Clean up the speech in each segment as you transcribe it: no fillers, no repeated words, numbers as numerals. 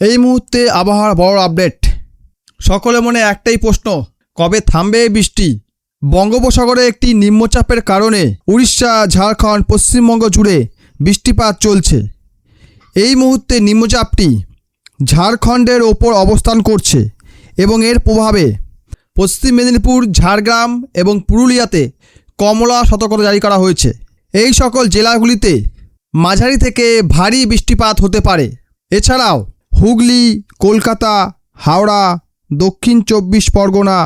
এই মুহূর্তে আবহাওয়ার বড় আপডেট। সকলের মনে একটাই প্রশ্ন, কবে থামবে এই বৃষ্টি? বঙ্গোপসাগরে একটি নিম্নচাপের কারণে উড়িষ্যা, ঝাড়খণ্ড, পশ্চিমবঙ্গ জুড়ে বৃষ্টিপাত চলছে। এই মুহূর্তে নিম্নচাপটি ঝাড়খণ্ডের ওপর অবস্থান করছে এবং এর প্রভাবে পশ্চিম মেদিনীপুর, ঝাড়গ্রাম এবং পুরুলিয়াতে কমলা সতর্কতা জারি করা হয়েছে। এই সকল জেলাগুলিতে মাঝারি থেকে ভারী বৃষ্টিপাত হতে পারে। এছাড়াও হুগলি, কলকাতা, হাওড়া, দক্ষিণ 24 পরগনা,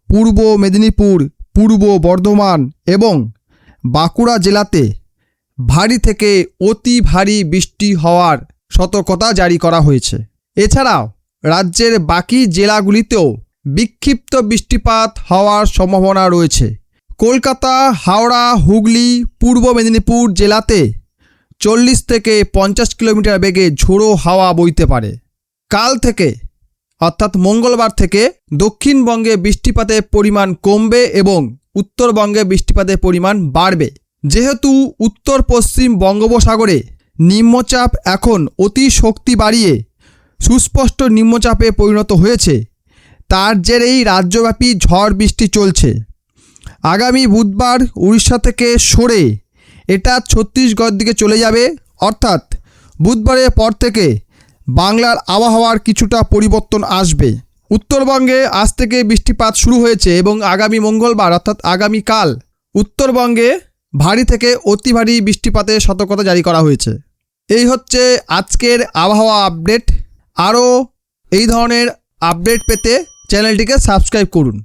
পূর্ব মেদিনীপুর, পূর্ব বর্ধমান এবং বাঁকুড়া জেলাতে ভারী থেকে অতি ভারী বৃষ্টি হওয়ার সতর্কতা জারি করা হয়েছে। এছাড়াও রাজ্যের বাকি জেলাগুলিতেও বিক্ষিপ্ত বৃষ্টিপাত হওয়ার সম্ভাবনা রয়েছে। কলকাতা, হাওড়া, হুগলি, পূর্ব মেদিনীপুর জেলাতে 40 থেকে 50 কিলোমিটার বেগে ঝোড়ো হাওয়া বইতে পারে। কাল থেকে অর্থাৎ মঙ্গলবার থেকে দক্ষিণবঙ্গে বৃষ্টিপাতের পরিমাণ কমবে এবং উত্তরবঙ্গে বৃষ্টিপাতের পরিমাণ বাড়বে। যেহেতু উত্তর পশ্চিম বঙ্গোপসাগরে নিম্নচাপ এখন অতি শক্তি বাড়িয়ে সুস্পষ্ট নিম্নচাপে পরিণত হয়েছে, তার জেরেই রাজ্যব্যাপী ঝড় বৃষ্টি চলছে। আগামী বুধবার উড়িষ্যা থেকে সরে এটা ছত্তিশগড় দিকে চলে যাবে, অর্থাৎ বুধবারের পর থেকে বাংলার আবহাওয়ার কিছুটা পরিবর্তন আসবে। উত্তরবঙ্গে আজ থেকে বৃষ্টিপাত শুরু হয়েছে এবং আগামী মঙ্গলবার অর্থাৎ আগামীকাল উত্তরবঙ্গে ভারী থেকে অতি ভারী বৃষ্টিপাতের সতর্কতা জারি করা হয়েছে। এই হচ্ছে আজকের আবহাওয়া আপডেট। আরও এই ধরনের আপডেট পেতে চ্যানেলটিকে সাবস্ক্রাইব করুন।